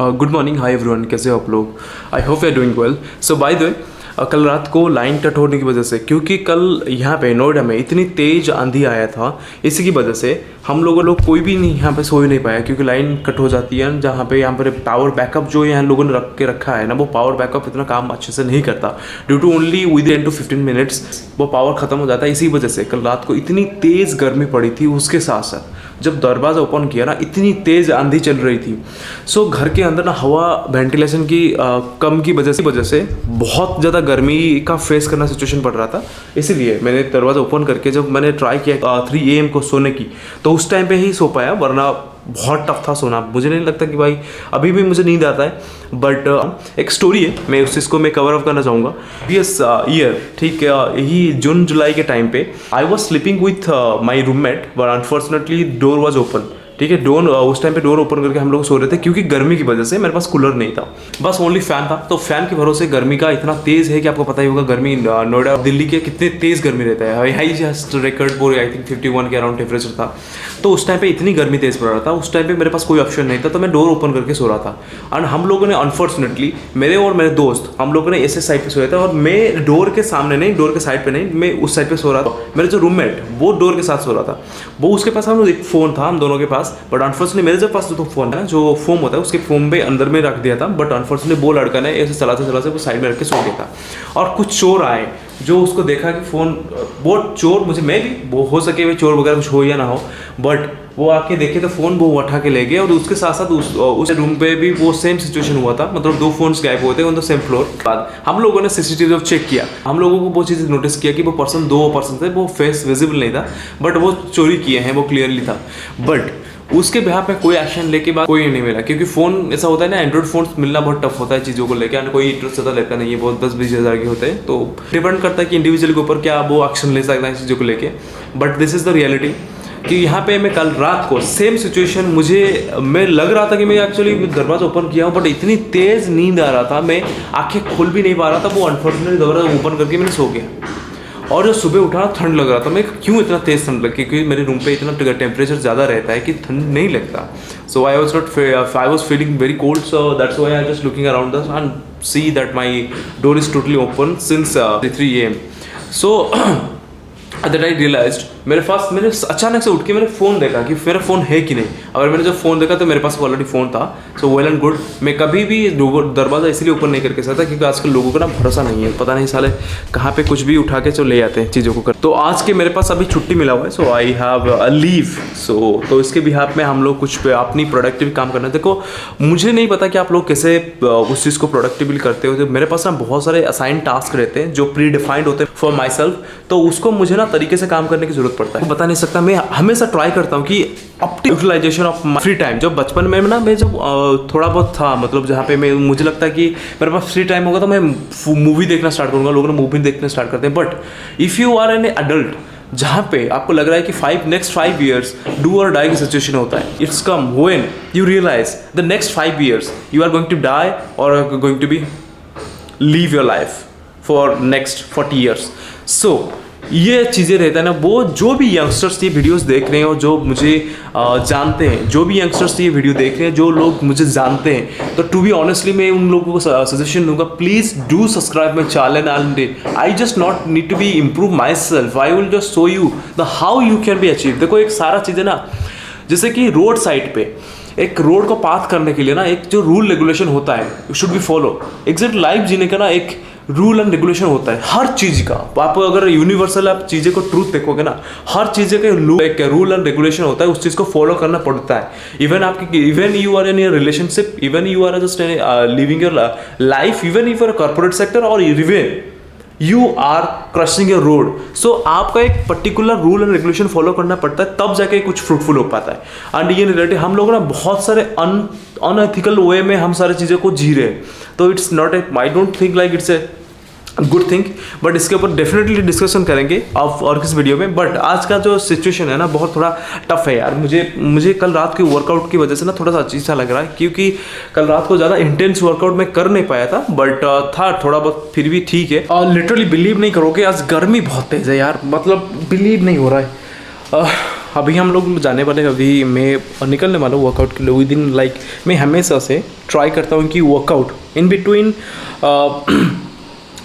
Good morning, hi everyone, कैसे हो आप लोग। I hope you are doing well. So by the way, कल रात को लाइन कट होने की वजह से, क्योंकि कल यहाँ पे नोएडा में इतनी तेज़ आंधी आया था, इसी की वजह से हम लोग कोई भी नहीं यहाँ पे सो ही नहीं पाया, क्योंकि लाइन कट हो जाती है जहाँ पे यहाँ पर पावर बैकअप जो यहाँ लोगों ने रखा है ना, वो पावर बैकअप इतना काम अच्छे से नहीं करता। Due to only with 10 to 15 minutes वो पावर ख़त्म हो जाता है। इसी वजह से कल रात को इतनी तेज़ गर्मी पड़ी थी। उसके साथ साथ जब दरवाज़ा ओपन किया ना, इतनी तेज़ आंधी चल रही थी। सो घर के अंदर ना हवा वेंटिलेशन की कम की वजह से बहुत ज़्यादा गर्मी का फेस करना सिचुएशन पड़ रहा था। इसीलिए मैंने दरवाज़ा ओपन करके जब मैंने ट्राई किया 3 AM को सोने की, तो उस टाइम पे ही सो पाया, वरना बहुत टफ था सोना। मुझे नहीं लगता कि भाई अभी भी मुझे नींद आता है। बट एक स्टोरी है, मैं उस चीज़ को मैं कवर अप करना चाहूँगा। प्रीवियस ईयर, ठीक यही जून जुलाई के टाइम पे I was sleeping with my roommate, but unfortunately door was open. ठीक है, डोर उस टाइम पे डोर ओपन करके हम लोग सो रहे थे, क्योंकि गर्मी की वजह से मेरे पास कूलर नहीं था, बस ओनली फैन था। तो फैन के भरोसे गर्मी का इतना तेज़ है कि आपको पता ही होगा, गर्मी नोएडा दिल्ली के कितने तेज़ गर्मी रहता है। High just record bore I think 51 के अराउंड टेम्परेचर था। तो उस टाइम पे इतनी गर्मी तेज़ पड़ रहा था, उस टाइम पे मेरे पास कोई ऑप्शन नहीं था, तो मैं डोर ओपन करके सो रहा था। एंड हम लोगों ने अनफॉर्चुनेटली, मेरे और मेरे दोस्त, हम लोगों ने ऐसे साइड पे सोया था, और मैं डोर के सामने नहीं, डोर के साइड पे नहीं, मैं उस साइड पे सो रहा था। मेरे जो रूममेट वो डोर के साथ सो रहा था, वो उसके पास हम एक फ़ोन था हम दोनों के पास। बट अनफॉर्चुनेटली मेरे जो पास जो फ़ोन है, जो फोम होता है, उसके फोम पे अंदर में रख दिया था। बट अनफॉर्चुनेटली वो लड़का ने ऐसे चलाते वो साइड में रख के सो गया था। और कुछ चोर आए जो उसको देखा कि फ़ोन, वो चोर, मुझे मैं भी वो हो सके वे चोर वगैरह कुछ हो या ना हो, बट वो आके देखे तो फ़ोन वो उठा के ले गए। और उसके साथ साथ उस रूम पे भी वो सेम सिचुएशन हुआ था, मतलब 2 फ़ोन्स गायब हुए थे ऑन द सेम फ्लोर। बाद हम लोगों ने सीसीटीवी जब चेक किया, हम लोगों को वो चीज़ नोटिस किया कि वो पर्सन 2 पर्सन थे, वो फेस विजिबल नहीं था, बट वो चोरी किए हैं, वो क्लियरली था। बट उसके बिहाफ में कोई एक्शन लेके बाद कोई नहीं मिला, क्योंकि फ़ोन ऐसा होता है ना, एंड्रॉइड फ़ोन मिलना बहुत टफ होता है चीज़ों को लेकर। कोई इंटरेस्ट ज़्यादा लेता नहीं है, बहुत 10-20 हज़ार के होते हैं। तो डिपेंड करता है कि इंडिविजुअल के ऊपर क्या वो एक्शन ले सकता है चीज़ों को लेके। But this is the reality कि यहाँ पे मैं कल रात को सेम सिचुएशन, मैं लग रहा था कि मैं एक्चुअली दरवाज़ा ओपन किया हूँ, बट इतनी तेज़ नींद आ रहा था, मैं आँखें खोल भी नहीं पा रहा था। वो अनफॉर्चुनेटली दरवाज़ा ओपन करके मैंने सो गया। और जब सुबह उठा ठंड लग रहा था, मैं क्यों इतना तेज़ ठंड लगी, क्योंकि मेरे रूम पे इतना टेम्परेचर ज़्यादा रहता है कि ठंड नहीं लगता। So I was feeling very cold, so that's why I just looking around the and see that my door is totally open since 3 AM। So that I realised, मैंने अचानक से उठ के मैंने फ़ोन देखा कि मेरा फ़ोन है कि नहीं। अगर मैंने जब फ़ोन देखा तो मेरे पास ऑलरेडी फ़ोन था। So well and good. मैं कभी भी दरवाज़ा इसलिए ओपन नहीं करके सकता, क्योंकि आजकल लोगों को ना भरोसा नहीं है, पता नहीं साले कहाँ पे कुछ भी उठा के ले आते हैं चीज़ों को कर। तो आज के मेरे पास अभी छुट्टी मिला हुआ है, सो आई हैव अ लीव। तो इसके बिहाफ में हम लोग कुछ अपनी प्रोडक्टिव काम करना है। देखो, मुझे नहीं पता कि आप लोग कैसे उस चीज़ को प्रोडक्टिवली करते हो। मेरे पास ना बहुत सारे असाइन टास्क रहते हैं जो प्री डिफाइंड होते हैं फॉर माई सेल्फ, तो उसको मुझे ना तरीके से काम करने की जरूरत पड़ता है। बता नहीं सकता, मैं हमेशा ट्राई करता हूँ कि यूटिलाइजेशन ऑफ फ्री टाइम। जब बचपन में ना, मैं जब थोड़ा बहुत था, मतलब जहाँ पे मुझे लगता है कि मेरे पास फ्री टाइम होगा तो मैं मूवी देखना स्टार्ट करूँगा। लोगों ने मूवी देखना स्टार्ट करते हैं। But if you are an adult, जहाँ पे आपको लग रहा है कि नेक्स्ट 5 years डू और डाई की सिचुएशन होता है, it's come when you realize the next 5 years you are going to die और going to be leave your life for next 40 years। So ये चीज़ें रहता है ना, वो जो भी यंगस्टर्स ये वीडियोस देख रहे हैं और जो मुझे जानते हैं, जो भी यंगस्टर्स ये वीडियो देख रहे हैं, जो लोग मुझे जानते हैं, तो टू बी ऑनेस्टली मैं उन लोगों को सजेशन दूंगा, please do subscribe my channel. And I just not need to be improve my self, I will just show you the how you can be achieve. देखो, एक सारा चीज़ें ना, जैसे कि रोड साइड पे एक रोड को पाथ करने के लिए ना, एक जो रूल रेगुलेशन होता है should be follow. Exact life जीने का ना एक रूल एंड रेगुलेशन होता है हर चीज़ का। आप अगर यूनिवर्सल आप चीज़ें को ट्रूथ देखोगे ना, हर चीज़ें का एक रूल एंड रेगुलेशन होता है, उस चीज़ को फॉलो करना पड़ता है। Even you are in your relationship, even you are just living your life, even if your corporate sector, और even you are crossing your road. So आपका एक particular rule and regulation follow करना पड़ता है, तब जाके कुछ फ्रूटफुल हो पाता है। एंड ये रिलेटेड हम लोग ना बहुत सारे अनएथिकल वे में हम सारी चीज़ों को जी रहे हैं। तो it's not a, I don't think like it's a good thing. But इसके ऊपर डेफिनेटली डिस्कशन करेंगे और किस वीडियो में। बट आज का जो सिचुएशन है ना, बहुत थोड़ा टफ है यार। मुझे कल रात के वर्कआउट की वजह से ना थोड़ा सा अजीब सा लग रहा है, क्योंकि कल रात को ज़्यादा इंटेंस वर्कआउट मैं कर नहीं पाया था, बट था थोड़ा बहुत, फिर भी ठीक है। और लिटरली बिलीव नहीं करोगे, आज गर्मी बहुत तेज़ है यार, मतलब बिलीव नहीं हो रहा है। अभी हम लोग जाने वाले हैं, अभी मैं निकलने वाला हूँ वर्कआउट के लिए विद इन लाइक मैं हमेशा से ट्राई करता हूँ कि वर्कआउट इन बिटवीन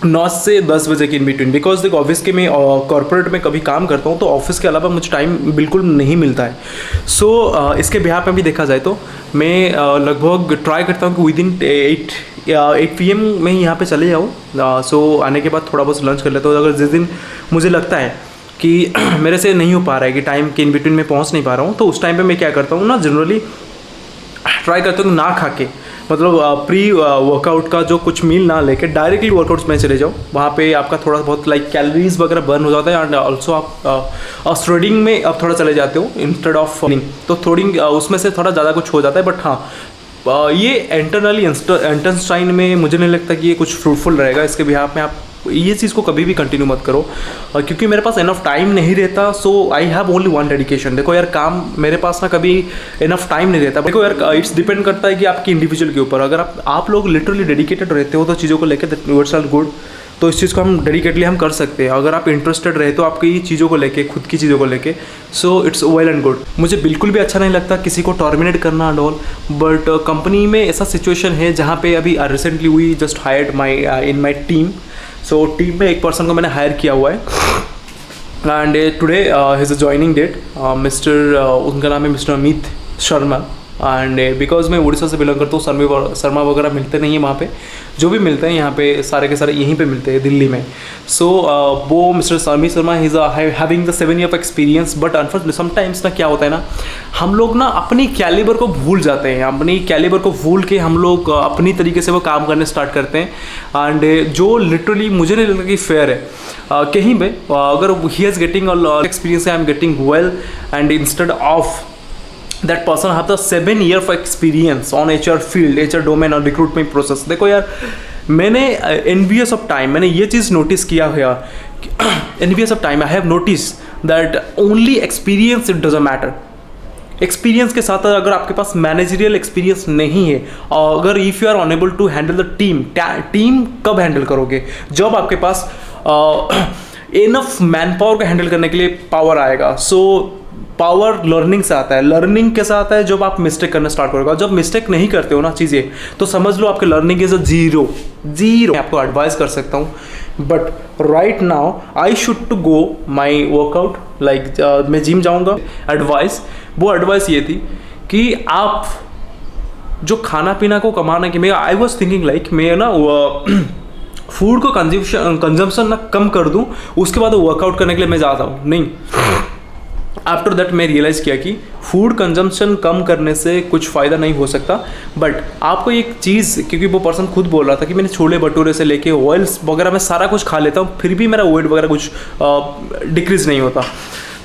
9 से 10 बजे की इन बिटवीन, बिकॉज देखो ऑफिस के मैं कॉर्पोरेट में कभी काम करता हूँ तो ऑफिस के अलावा मुझे टाइम बिल्कुल नहीं मिलता है। सो इसके बिहाफ में भी देखा जाए तो मैं लगभग ट्राई करता हूँ कि विद इन 8 PM में यहाँ पे चले जाऊँ। सो आने के बाद थोड़ा बहुत लंच कर लेता हूँ। अगर जिस दिन मुझे लगता है कि मेरे से नहीं हो पा रहा है कि टाइम के इन बिटवीन में पहुँच नहीं पा रहा हूँ, तो उस टाइम पे मैं क्या करता हूँ ना, जनरली ट्राई करता हूँ ना खा के, मतलब प्री वर्कआउट का जो कुछ मील ना लेके डायरेक्टली वर्कआउट्स में चले जाओ। वहाँ पे आपका थोड़ा बहुत लाइक कैलोरीज वगैरह बर्न हो जाता है एंड ऑल्सो आप स्ट्रेडिंग में अब थोड़ा चले जाते हो इंस्टेड ऑफ रनिंग, तो थोड़ी उसमें से थोड़ा ज़्यादा कुछ हो जाता है। बट हाँ, ये इंटरनली इंटेंस्टाइन में मुझे नहीं लगता कि ये कुछ फ्रूटफुल रहेगा। इसके बिहाफ में आप ये चीज़ को कभी भी कंटिन्यू मत करो, क्योंकि मेरे पास इनफ टाइम नहीं रहता। So I have only one dedication. देखो यार, काम मेरे पास ना कभी इनफ टाइम नहीं रहता। देखो यार, इट्स डिपेंड करता है कि आपकी इंडिविजुअल के ऊपर। अगर आप लोग लिटरली डेडिकेटेड रहते हो तो चीज़ों को लेकर इट्स ऑल गुड, तो इस चीज़ को हम डेडिकेटली हम कर सकते हैं। अगर आप इंटरेस्टेड रहे तो आपकी चीज़ों को लेके, खुद की चीज़ों को लेके, so it's well and good. मुझे बिल्कुल भी अच्छा नहीं लगता किसी को टर्मिनेट करना एंड ऑल, बट कंपनी में ऐसा सिचुएशन है जहाँ पे अभी recently we just hired in my team. So team में एक पर्सन को मैंने हायर किया हुआ है and today his a joining date. उनका नाम है mister Amit Sharma. And because मैं उड़ीसा से बिलोंग करता हूँ, शर्मा वगैरह मिलते नहीं है वहाँ पे। जो भी मिलते हैं यहाँ पे सारे के सारे यहीं पे मिलते हैं दिल्ली में। सो वो mister Amit Sharma is having the 7 year of experience. But unfortunately sometimes ना क्या होता है ना, हम लोग ना अपनी कैलिबर को भूल जाते हैं। अपनी कैलिबर को भूल के हम लोग अपनी तरीके से वो काम करने स्टार्ट करते हैं एंड जो लिटरली मुझे नहीं लगता कि फेयर है। कहीं पे अगर he is getting experience, I am getting well, and instead of that person have the 7 year of experience on HR field, HR domain और recruitment process। देखो यार, मैंने envious of time मैंने ये चीज़ नोटिस किया है, envious of time I have noticed that only experience it doesn't matter। Experience के साथ अगर आपके पास मैनेजरियल एक्सपीरियंस नहीं है, अगर if you are unable to handle the team कब हैंडल करोगे? जब आपके पास इनफ मैन पावर को हैंडल करने के लिए पावर आएगा। सो पावर लर्निंग से आता है। लर्निंग कैसे आता है? जब आप मिस्टेक करना स्टार्ट करोगे। जब मिस्टेक नहीं करते हो ना चीज़ें, तो समझ लो आपके लर्निंग इज अ जीरो। मैं आपको एडवाइस कर सकता हूँ, but right now I should to go my workout, like मैं जिम जाऊँगा। वो एडवाइस ये थी कि आप जो खाना पीना को कमाने की, मैं आई वॉज थिंकिंग लाइक मैं ना फूड को कंजम्पशन ना कम कर दूँ, उसके बाद वर्कआउट करने के लिए मैं जाता हूँ। नहीं, आफ्टर दैट मैं रियलाइज़ किया कि फूड कंजम्पशन कम करने से कुछ फ़ायदा नहीं हो सकता। बट आपको एक चीज़, क्योंकि वो पर्सन खुद बोल रहा था कि मैंने छोले भटूरे से लेके ऑयल्स वगैरह मैं सारा कुछ खा लेता हूँ, फिर भी मेरा वेट वगैरह कुछ डिक्रीज़ नहीं होता।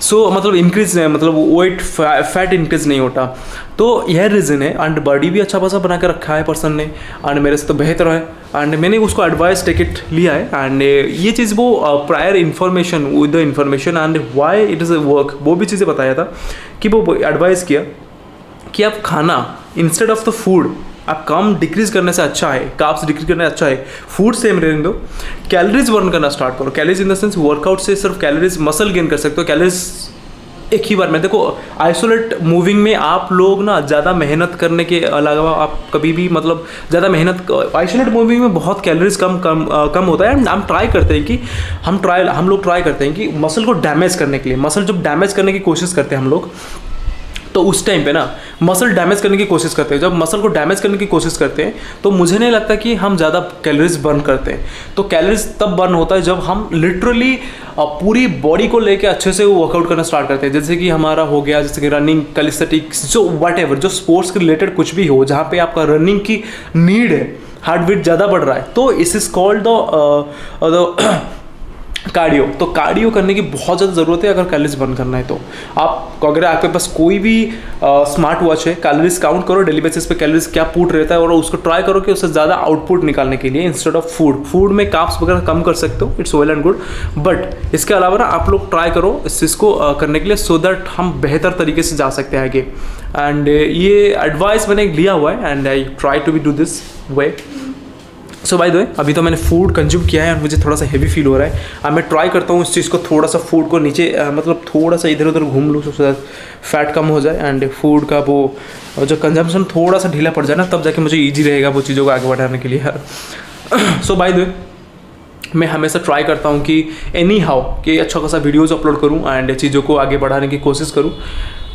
सो मतलब इंक्रीज नहीं, मतलब वेट फैट इंक्रीज नहीं होता। तो यह रीज़न है। एंड बॉडी भी अच्छा खासा बना के रखा है पर्सन ने, एंड मेरे से तो बेहतर है। एंड मैंने उसको एडवाइस टिकट लिया है एंड ये चीज़ वो prior information with the information and why it is a work, वो भी चीज़ें बताया था कि वो एडवाइस किया कि आप खाना इंस्टेड ऑफ द फूड आप कम डिक्रीज करने से अच्छा है, कार्ब्स डिक्रीज करने से अच्छा है, फूड सेम रहने दो, कैलोरीज बर्न करना स्टार्ट करो। Calories in the sense workout से सिर्फ कैलोरीज मसल गेन कर सकते हो। कैलोरीज एक ही बार में, देखो आइसोलेट मूविंग में आप लोग ना ज़्यादा मेहनत करने के अलावा आप कभी भी मतलब ज़्यादा मेहनत, आइसोलेट मूविंग में बहुत कैलोरीज कम होता है। एंड हम ट्राई करते हैं कि हम लोग ट्राई करते हैं कि मसल को डैमेज करने के लिए, मसल जब डैमेज करने की कोशिश करते हैं हम लोग, तो उस टाइम पे ना मसल डैमेज करने की कोशिश करते हैं। जब मसल को डैमेज करने की कोशिश करते हैं तो मुझे नहीं लगता कि हम ज़्यादा कैलोरीज बर्न करते हैं। तो कैलोरीज तब बर्न होता है जब हम लिटरली पूरी बॉडी को लेके अच्छे से वर्कआउट करना स्टार्ट करते हैं। जैसे कि हमारा हो गया, जैसे कि रनिंग, कैलिस्थेटिक्स, जो व्हाटएवर, जो स्पोर्ट्स के रिलेटेड कुछ भी हो, जहाँ पे आपका रनिंग की नीड है, हार्ट बीट ज़्यादा बढ़ रहा है, तो इस इज कॉल्ड द कार्डियो। तो कार्डियो करने की बहुत ज़्यादा ज़रूरत है अगर कैलोरीज बर्न करना है। तो आप, अगर आपके पास कोई भी स्मार्ट वॉच है, कैलोरीज काउंट करो डेली बेसिस पे, कैलोरीज क्या पुट रहता है और उसको ट्राई करो कि उससे ज़्यादा आउटपुट निकालने के लिए इंस्टेड ऑफ फूड में कार्ब्स वगैरह कम कर सकते हो। It's well and good, but इसके अलावा ना आप लोग ट्राई करो इस चीज़ को करने के लिए, सो दैट हम बेहतर तरीके से जा सकते हैं आगे। एंड ये एडवाइस मैंने लिया हुआ है and I try to be do this way. So by the way अभी तो मैंने फूड कंज्यूम किया है और मुझे थोड़ा सा हेवी फील हो रहा है। अब मैं ट्राई करता हूँ इस चीज़ को, थोड़ा सा फूड को नीचे मतलब थोड़ा सा इधर उधर घूम लूँ, सबसे फैट कम हो जाए एंड फूड का वो जो कंजम्पशन थोड़ा सा ढीला पड़ जाए ना, तब जाके मुझे ईजी रहेगा वो चीज़ों को आगे बढ़ाने के लिए यार। सो बाय द वे मैं हमेशा ट्राई करता हूँ कि एनी हाउ कि अच्छा खासा वीडियोज़ अपलोड करूँ एंड चीज़ों को आगे बढ़ाने की कोशिश करूँ।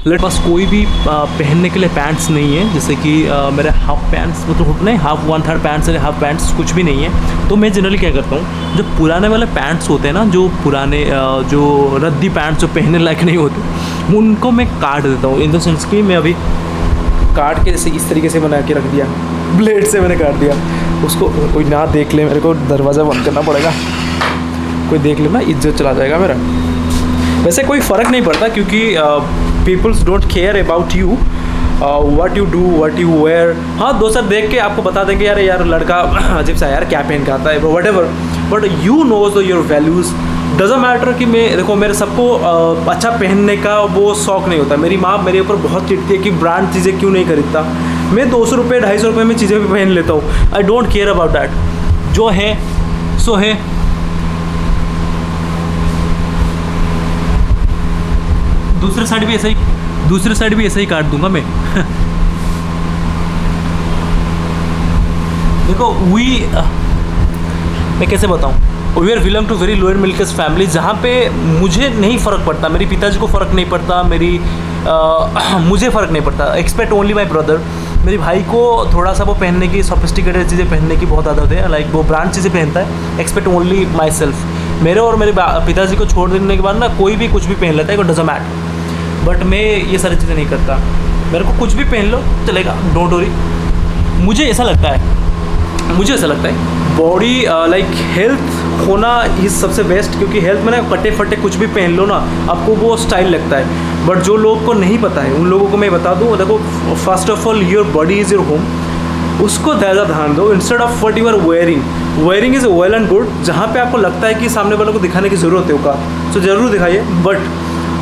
मेरे पास कोई भी पहनने के लिए पैंट्स नहीं है, जैसे कि मेरे हाफ पैंट्स मतलब होते नहीं, हाफ 1/3 पैंट्स या हाफ पैंट्स कुछ भी नहीं है। तो मैं जनरली क्या करता हूँ, जो पुराने वाले पैंट्स होते हैं ना, जो पुराने जो रद्दी पैंट्स जो पहनने लायक नहीं होते, उनको मैं काट देता हूँ। इन द सेंस कि मैं अभी काट के जैसे इस तरीके से बना के रख दिया, ब्लेड से मैंने काट दिया उसको। कोई ना देख ले, मेरे को दरवाज़ा बंद करना पड़ेगा, कोई देख ले ना इज्जत चला जाएगा मेरा। वैसे कोई फ़र्क नहीं पड़ता क्योंकि peoples don't care about you, what you do, what you wear. हाँ दोस्त देख के आपको बता देंगे यार लड़का अजीब सा यार क्या पहन के आता है whatever, but you knows your values. Doesn't matter कि मैं देखो मेरे सबको अच्छा पहनने का वो शौक़ नहीं होता। मेरी माँ मेरे ऊपर बहुत चिढ़ती है कि ब्रांड चीज़ें क्यों नहीं खरीदता। मैं 200 रुपये 250 रुपये में चीज़ें भी पहन लेता हूँ। आई डोंट केयर अबाउट दैट, जो है सो है। दूसरे साइड भी ऐसा ही काट दूंगा मैं। देखो मैं कैसे बताऊं, we are belong to very lower middle class family, जहाँ पे मुझे नहीं फ़र्क पड़ता, मेरी पिताजी को फ़र्क नहीं पड़ता, मुझे फ़र्क नहीं पड़ता, एक्सपेक्ट ओनली माई ब्रदर। मेरे भाई को थोड़ा सा वो पहनने की, सोफिस्टिकेटेड चीज़ें पहनने की बहुत आदत है, लाइक वो ब्रांड चीज़ें पहनता है। Expect only my self. मेरे और मेरे पिताजी को छोड़ देने के बाद ना कोई भी कुछ भी पहन लेता है, इट डजंट मैटर। बट मैं ये सारी चीज़ें नहीं करता, मेरे को कुछ भी पहन लो चलेगा, डोंट वरी। मुझे ऐसा लगता है बॉडी लाइक हेल्थ होना इज सबसे बेस्ट, क्योंकि हेल्थ में ना कटे फटे कुछ भी पहन लो ना आपको वो स्टाइल लगता है। बट जो लोग को नहीं पता है उन लोगों को मैं बता दूँ, देखो first of all your body is your home, उसको ज़्यादा ध्यान दो instead of what you are wearing is well and good. जहाँ पे आपको लगता है कि सामने वालों को दिखाने की ज़रूरत है उसका, तो ज़रूर दिखाइए। बट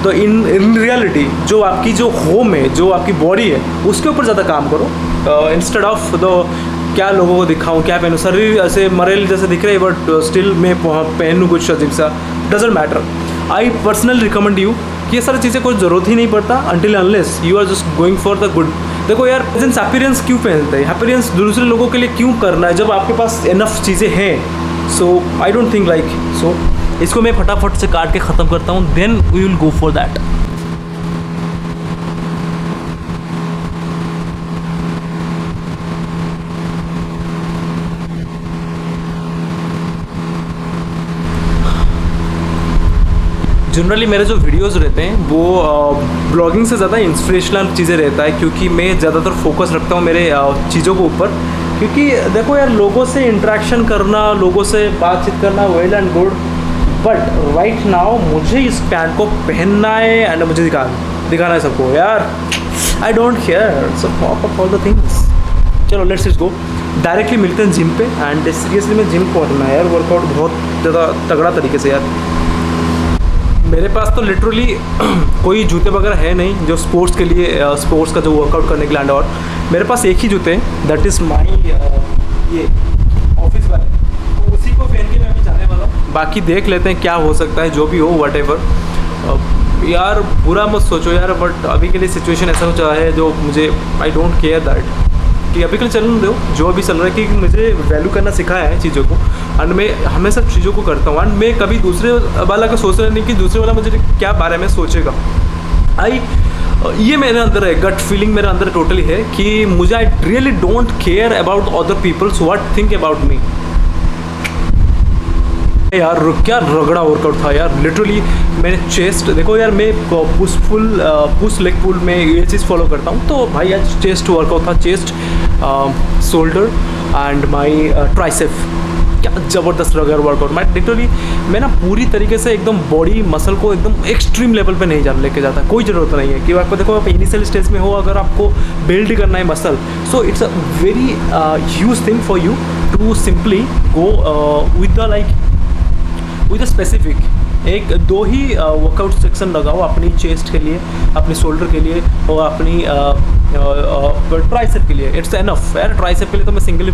तो इन रियलिटी जो आपकी जो होम है, जो आपकी बॉडी है, उसके ऊपर ज़्यादा काम करो इंस्टेड ऑफ दो क्या लोगों को दिखाऊं, क्या पहनूं। शरीर ऐसे मरेल जैसे दिख रहे हैं बट स्टिल मैं पहनूं कुछ अजीब सा, doesn't matter. I personally recommend you कि ये सारी चीज़ें कोई ज़रूरत ही नहीं पड़ता until unless you are just going for the good. देखो यार प्रेजेंस अपीयरेंस क्यों पहनते हैं, अपीयरेंस दूसरे लोगों के लिए क्यों करना है जब आपके पास इनफ चीज़ें हैं। So I don't think like so. इसको मैं फटाफट से काट के ख़त्म करता हूँ, then we will go for that. Generally मेरे जो वीडियोज़ रहते हैं वो ब्लॉगिंग से ज़्यादा इंस्पिरेशनल चीज़ें रहता है, क्योंकि मैं ज़्यादातर फोकस रखता हूँ मेरे चीज़ों के ऊपर। क्योंकि देखो यार लोगों से इंटरेक्शन करना, लोगों से बातचीत करना well and good, but right now मुझे इस पैंट को पहनना है एंड मुझे दिखाना है सबको यार। I don't care so fuck up all the things. चलो लेट्स इट्स गो, डायरेक्टली मिलते हैं जिम पे। एंड सीरियसली मैं जिम को करना है यार, वर्कआउट बहुत ज़्यादा तगड़ा तरीके से यार। मेरे पास तो लिटरली कोई जूते वगैरह है नहीं जो स्पोर्ट्स के लिए, स्पोर्ट्स का जो वर्कआउट करने के लिए। और मेरे पास एक ही जूते हैं, दैट इज़ माई ये ऑफिस वाले, तो उसी को पहन के मैं अभी जाने वाला हूँ। बाकी देख लेते हैं क्या हो सकता है, जो भी हो वट एवर। यार बुरा मत सोचो यार, बट अभी के लिए सिचुएशन ऐसा हो चला है जो मुझे आई डोंट केयर दैट कि अभी के लिए चलने दो जो अभी चल रहा है, कि मुझे वैल्यू करना सिखाया है चीज़ों को एंड मैं हमेशा चीज़ों को करता हूँ। एंड मैं कभी दूसरे वाला का सोच रहा नहीं कि दूसरे वाला मुझे क्या बारे में सोचेगा। ये मेरे अंदर है, गट फीलिंग मेरे अंदर टोटली है कि मुझे I really don't care about other peoples what think about me. यार क्या रगड़ा वर्कआउट था यार, लिटरली मैंने चेस्ट देखो यार, मैं पुश लेग पुल में ये चीज़ फॉलो करता हूँ, तो भाई आज चेस्ट वर्कआउट था, chest shoulder and my tricep. क्या ज़बरदस्त रगड़ वर्कआउट। मैं ना पूरी तरीके से एकदम बॉडी मसल को एकदम एक्सट्रीम लेवल पे नहीं लेके जाता, कोई ज़रूरत नहीं है कि आपको देखो आप इनिशियल स्टेज में हो, अगर आपको बिल्ड करना है muscle, so it's a very huge thing for you to simply go with the like with a specific एक दो ही वर्कआउट सेक्शन लगाओ अपनी चेस्ट के लिए, अपनी शोल्डर के लिए और अपनी ट्राइसेप के लिए इट्स एनफ यार। ट्राइसेप के लिए तो मैं सिंगल ही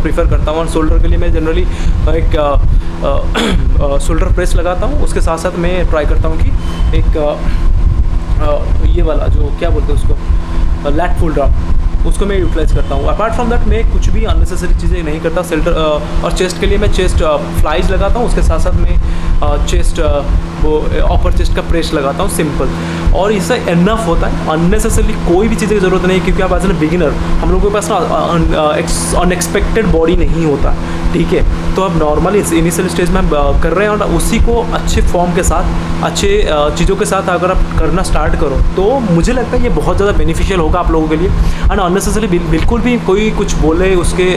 प्रीफर करता हूँ, और शोल्डर के लिए मैं जनरली एक शोल्डर प्रेस लगाता हूँ। उसके साथ साथ मैं ट्राई करता हूँ कि एक ये वाला जो क्या बोलते हैं उसको, लैट पुल डाउन, उसको मैं यूटिलाइज करता हूँ। अपार्ट फ्रॉम दैट मैं कुछ भी अननेसेसरी चीज़ें नहीं करता। शोल्डर और चेस्ट के लिए मैं चेस्ट फ्लाइज लगाता हूँ, उसके साथ साथ मैं चेस्ट वो अपर चेस्ट का प्रेस लगाता हूँ, सिंपल। और इससे इनफ होता है, अननेसेसरली कोई भी चीज़ें की ज़रूरत नहीं, क्योंकि आप एज एन बिगिनर हम लोगों के पास ना अनएक्सपेक्टेड बॉडी नहीं होता, ठीक है। तो अब नॉर्मली इनिशियल स्टेज में हम कर रहे हैं, और उसी को अच्छे फॉर्म के साथ, अच्छे चीज़ों के साथ अगर आप करना स्टार्ट करो तो मुझे लगता है ये बहुत ज़्यादा बेनिफिशियल होगा आप लोगों के लिए। एंड अननेसेसरली बिल्कुल भी कोई कुछ बोले उसके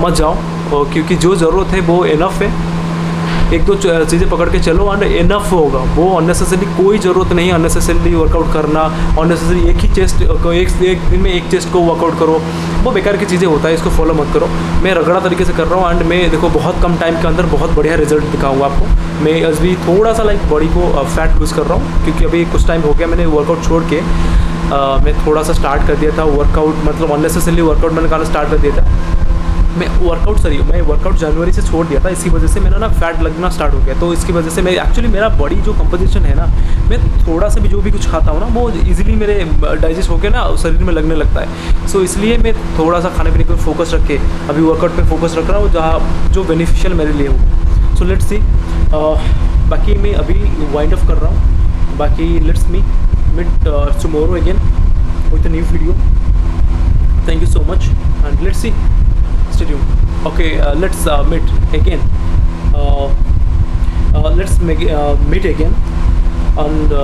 मत जाओ, क्योंकि जो ज़रूरत है वो इनफ है। एक दो चीज़ें पकड़ के चलो एंड इनफ होगा वो। अननेसेसरली कोई ज़रूरत नहीं अननेसेसरली वर्कआउट करना, अननेसेसरली एक ही चेस्ट को एक दिन में एक चेस्ट को वर्कआउट करो, वो बेकार की चीज़ें होता है, इसको फॉलो मत करो। मैं रगड़ा तरीके से कर रहा हूँ एंड मैं देखो बहुत कम टाइम के अंदर बहुत बढ़िया रिजल्ट दिखाऊंगा आपको। मैं अभी थोड़ा सा लाइक बॉडी को फैट लूज़ कर रहा हूँ, क्योंकि अभी कुछ टाइम हो गया मैंने वर्कआउट छोड़ के मैं थोड़ा सा स्टार्ट कर दिया था वर्कआउट, मतलब अननेसेसरली वर्कआउट मैंने करना स्टार्ट कर दिया था। मैं वर्कआउट जनवरी से छोड़ दिया था, इसी वजह से मेरा ना फैट लगना स्टार्ट हो गया। तो इसकी वजह से मैं एक्चुअली मेरा बॉडी जो कंपोजिशन है ना, मैं थोड़ा सा भी जो भी कुछ खाता हूँ ना वो इजीली मेरे डाइजेस्ट होकर ना शरीर में लगने लगता है। सो इसलिए मैं थोड़ा सा खाने पीने पर फोकस रख के अभी वर्कआउट पे फोकस रख रहा हूँ, जहाँ जो बेनिफिशियल मेरे लिए हो। सो लेट्स सी, बाकी मैं अभी वाइंड अप कर रहा हूँ। बाकी let's meet tomorrow again with a new video. Thank you so much and let's see, stay tuned. Okay, let's meet again. Let's meet again and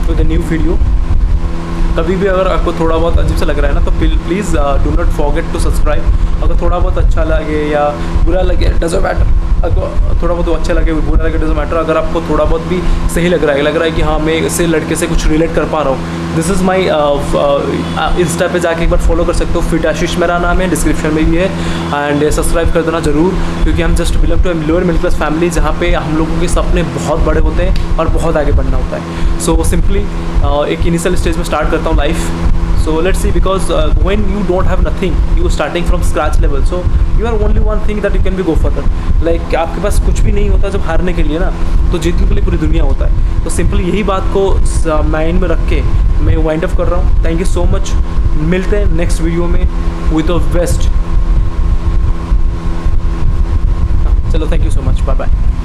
with a new video. कभी भी अगर आपको थोड़ा बहुत अजीब सा लग रहा है ना, तो please do not forget to subscribe. अगर थोड़ा बहुत अच्छा लगे या बुरा लगे डजंट मैटर, अगर थोड़ा बहुत अच्छा लगे बुरा लगे डजंट मैटर। अगर आपको थोड़ा बहुत भी सही लग रहा है कि हाँ मैं इससे लड़के से कुछ रिलेट कर पा रहा हूँ, दिस इज़ माई इंस्टा पे जाके एक बार फॉलो कर सकते हो। फिट आशीष मेरा नाम है, डिस्क्रिप्शन में भी है। एंड सब्सक्राइब कर देना ज़रूर, क्योंकि हम just belong to lower middle class family, जहाँ पे हम लोगों के सपने बहुत बड़े होते हैं और बहुत आगे बढ़ना होता है। सो सिंपली एक इनिशियल स्टेज में स्टार्ट करता हूँ life. So let's see, because when you don't have nothing, you starting from scratch level, so you are only one thing that you can be go further. Like आपके पास कुछ भी नहीं होता जब हारने के लिए ना, तो जीतने के लिए पूरी दुनिया होता है। तो सिंपली यही बात को माइंड में रख के मैं वाइंड अप कर रहा हूँ। थैंक यू सो मच, मिलते हैं नेक्स्ट वीडियो में विद द बेस्ट। चलो, thank you so much, bye bye.